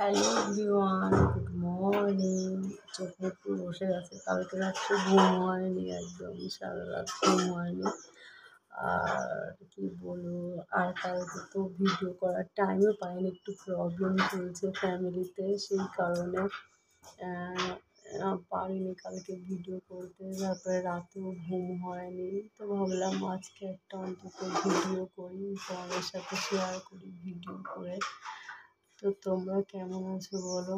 Hello everyone, good morning. চোখে একটু বসে আছে, কালকে রাত্রে ঘুম হয়নি, একদম সারা রাত ঘুম হয়নি। আর কি বলবো, আর কালকে তো ভিডিও করার টাইমও পাইনি, একটু প্রবলেম চলছে ফ্যামিলিতে, সেই কারণে পারিনি কালকে ভিডিও করতে। তারপরে রাতেও ঘুম হয়নি, তো ভাবলাম আজকে একটা অন্তত ভিডিও করি, তোমাদের সাথে শেয়ার করি ভিডিও করে। তো তোমরা কেমন আছো বলো?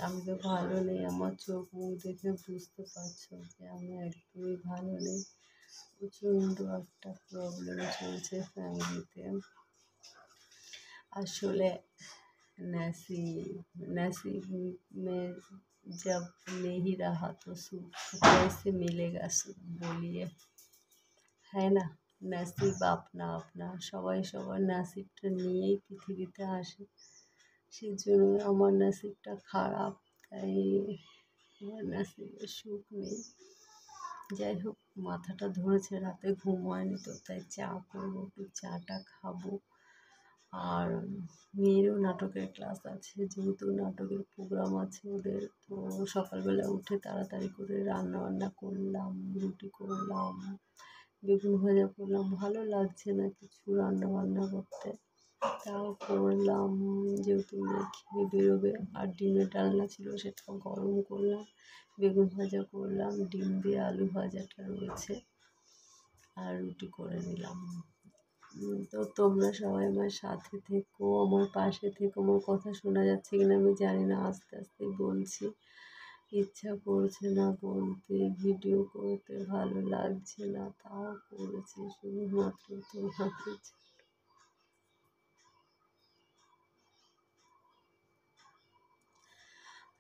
আমি তো ভালো নেই, আমার চোখ মুখ দেখে বুঝতে পারছো যে আমি একদমই ভালো নেই। প্রচণ্ড একটা প্রবলেম চলছে ফ্যামিলিতে। আসলে नैसी नसीब में जब नहीं रहा तो सुख कैसे मिलेगा सुख बोलिए, হ্যাঁ না? নসিব আপনা আপনা, সবাই সবার নসিবটা নিয়েই পৃথিবীতে আসে। সেজন্য আমার নসিবটা খারাপ, তাই আমার নসিবে সুখ নেই। যাই হোক, মাথাটা ধরেছে, রাতে ঘুম হয়নি, তো তাই চা করবো, একটু চাটা খাবো। আর মেয়েরও নাটকের ক্লাস আছে, যেহেতু নাটকের প্রোগ্রাম আছে ওদের, তো সকালবেলা উঠে তাড়াতাড়ি করে রান্না বান্না করলাম, রুটি করলাম, বেগুন ভাজা করলাম। ভালো লাগছে না কিছু রান্না বান্না করতে, তাও করলাম, যেহেতু মেয়ে খেয়ে বেরোবে। আর ডিমের ডালনা ছিল, সেটাও গরম করলাম, বেগুন ভাজা করলাম, ডিম দিয়ে আলু ভাজাটা রয়েছে, আর রুটি করে নিলাম। তো তোমরা সবাই আমার সাথে থেকো, আমার পাশে থেকো। আমার কথা শোনা যাচ্ছে কিনা আমি জানি না, আস্তে আস্তে বলছি, ইচ্ছা করছে না বলতে, ভিডিও করতে ভালো লাগছে না, তাও করেছি শুধুমাত্র তোমাদের।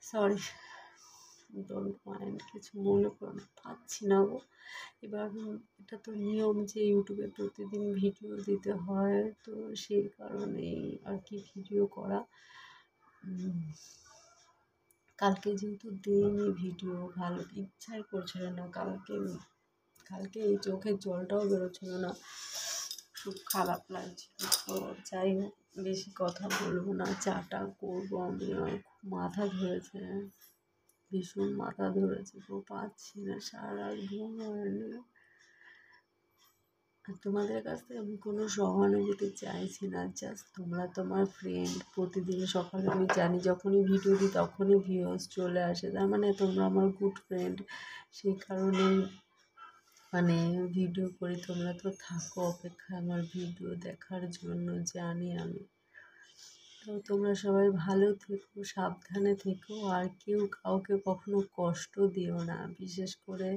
সরি, ডোন্ট মাইন্ড, কিছু মনে করে পাচ্ছি না গো। এবার এটা তো নিয়ম যে ইউটিউবে প্রতিদিন ভিডিও দিতে হয়, তো সেই কারণেই আর কি ভিডিও করা। কালকে যেহেতু দিইনি ভিডিও, ভালো ইচ্ছাই করছিল না কালকে। কালকে এই চোখের জলটাও বেরোচ্ছিল না, খুব খারাপ লাগছিল। তো যাই হোক, বেশি কথা বলবো না, চাটা করবো আমি। আর খুব মাথা ধরেছে, ভীষণ মাথা ধরেছে, তো পাচ্ছি না, সারা রাত ঘুম হয়নি। আর তোমাদের কাছ থেকে আমি কোনো সহানুভূতি চাইছি না, জাস্ট তোমরা তোমার ফ্রেন্ড, প্রতিদিন সকালে আমি জানি যখনই ভিডিও দিই তখনই ভিউয়ার্স চলে আসে, তার মানে তোমরা আমার গুড ফ্রেন্ড। সেই কারণেই মানে ভিডিও করি, তোমরা তো থাকো অপেক্ষায় আমার ভিডিও দেখার জন্য, জানি আমি। তো তোমরা সবাই ভালো থেকো, সাবধানে থেকো, আর কেউ কাউকে কখনো কষ্ট দিও না, বিশেষ করে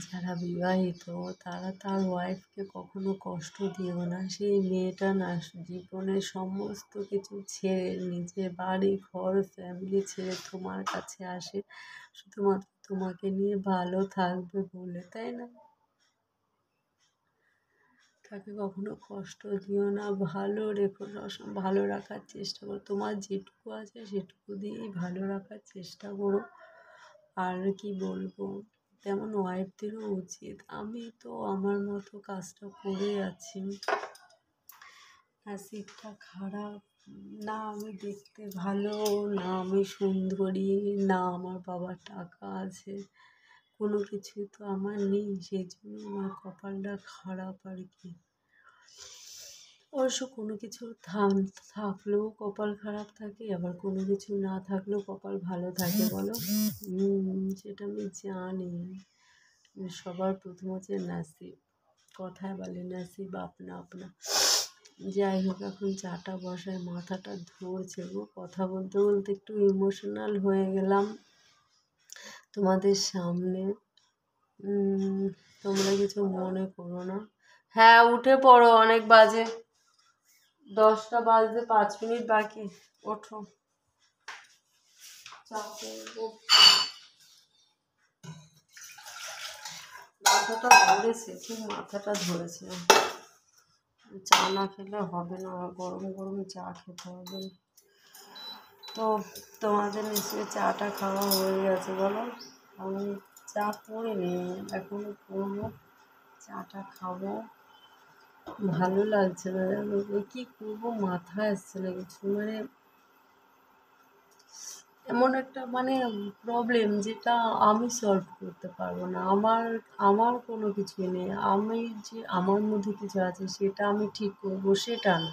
যারা বিবাহিত তারা তার ওয়াইফকে কখনো কষ্ট দিও না। সেই মেয়েটা না জীবনের সমস্ত কিছু ছেড়ে, নিজের বাড়ি ঘর ফ্যামিলি ছেড়ে তোমার কাছে আসে শুধুমাত্র তোমাকে নিয়ে ভালো থাকবে বলে, তাই না? তাকে কখনো কষ্ট দিও না, ভালো রেখো, সবসময় ভালো রাখার চেষ্টা করো, তোমার যেটুকু আছে সেটুকু দিয়েই ভালো রাখার চেষ্টা করো। আর কি বলবো, তেমন ওয়াইফদেরও উচিত। আমি তো আমার মতো কাজটা করে যাচ্ছি, নসিবটা খারাপ, না আমি দেখতে ভালো, না আমি সুন্দরী, না আমার বাবার টাকা আছে, কোনো কিছুই তো আমার নেই, সেই জন্য আমার কপালটা খারাপ আর কি। অবশ্য কোনো কিছু থাকলেও কপাল খারাপ থাকে, আবার কোনো কিছু না থাকলেও কপাল ভালো থাকে, বলো? সেটা আমি জানি। সবার প্রথম হচ্ছে নসিব, কথায় বলে নসিব আপনা আপনা। যাই হোক, এখন চাটা বসায়, মাথাটা ধরছে গো, কথা বলতে বলতে একটু ইমোশনাল হয়ে গেলাম তোমাদের সামনে। তোমরা কিছু মনে করো না। হ্যাঁ, উঠে পড়ো, অনেক বাজে, 10টা বাজতে 5 মিনিট বাকি, ওঠো, চা করবো। মাথাটা ধরেছে, খুব মাথাটা ধরেছে, চা না খেলে হবে না, গরম গরম চা খেতে হবে। তো তোমাদের নিশ্চয়ই চাটা খাওয়া হয়ে গেছে বলো? আমি চা করিনি, এখন করবো, চাটা খাবো। ভালো লাগছে না, জানো কী করবো, মাথায় আসছে না কিছু, মানে এমন একটা মানে প্রবলেম যেটা আমি সলভ করতে পারবো না। আমার আমার কোনো কিছুই নেই। আমি যে আমার মধ্যে কিছু আছে সেটা আমি ঠিক করবো সেটা না।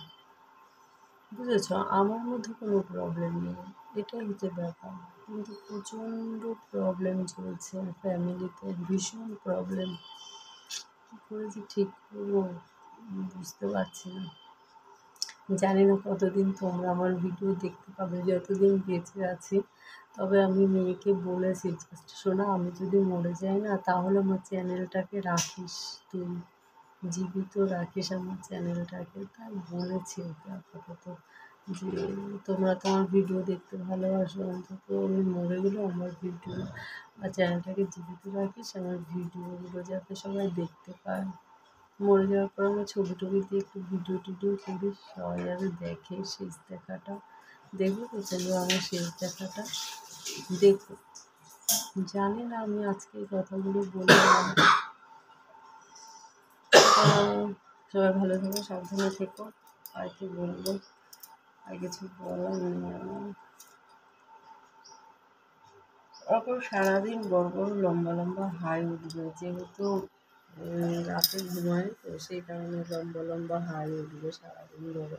বুঝেছো? আমার মধ্যে কোনো প্রবলেম নেই। এটাই হচ্ছে ব্যাপার। কিন্তু প্রচণ্ড প্রবলেম চলছে ফ্যামিলিতে, ভীষণ প্রবলেম। কী করে যে ঠিক করবো বুঝতে পারছি না। জানি না কতদিন তোমরা আমার ভিডিও দেখতে পাবে, যতদিন বেঁচে আছি। তবে আমি মেয়েকে বলেছি, জাস্ট শোনা, আমি যদি মরে যাই না তাহলে আমার চ্যানেলটাকে রাখিস তুই, জীবিত রাখিস আমার চ্যানেলটাকে। তাই বলেছি ওকে আপাতত যে তোমরা তো আমার ভিডিও দেখতে ভালোবাসো, অন্তত আমি মরে গেলেও আমার ভিডিও বা চ্যানেলটাকে জীবিত রাখিস, আমার ভিডিওগুলো যাতে সবাই দেখতে পায়। মরে যাওয়ার পর আমরা ছবি টবি দিয়ে একটু ভিডিও টিডিও করি, সবাই যাতে দেখে শেষ দেখাটা। দেখো তো তোমরা আমার শেষ দেখাটা দেখো। জানি না আমি আজকে এই কথাগুলো বললাম। সবাই ভালো থেকো, সাবধানে থেকো। আর কি বলবো, আর কিছু বলার নেই আমার। ওরকম সারাদিন বড় বড় লম্বা লম্বা হাই উঠবে, যেহেতু রাতে ঘুমাই তো সেই কারণে লম্বা লম্বা হাই উঠবে সারাদিন ধরে।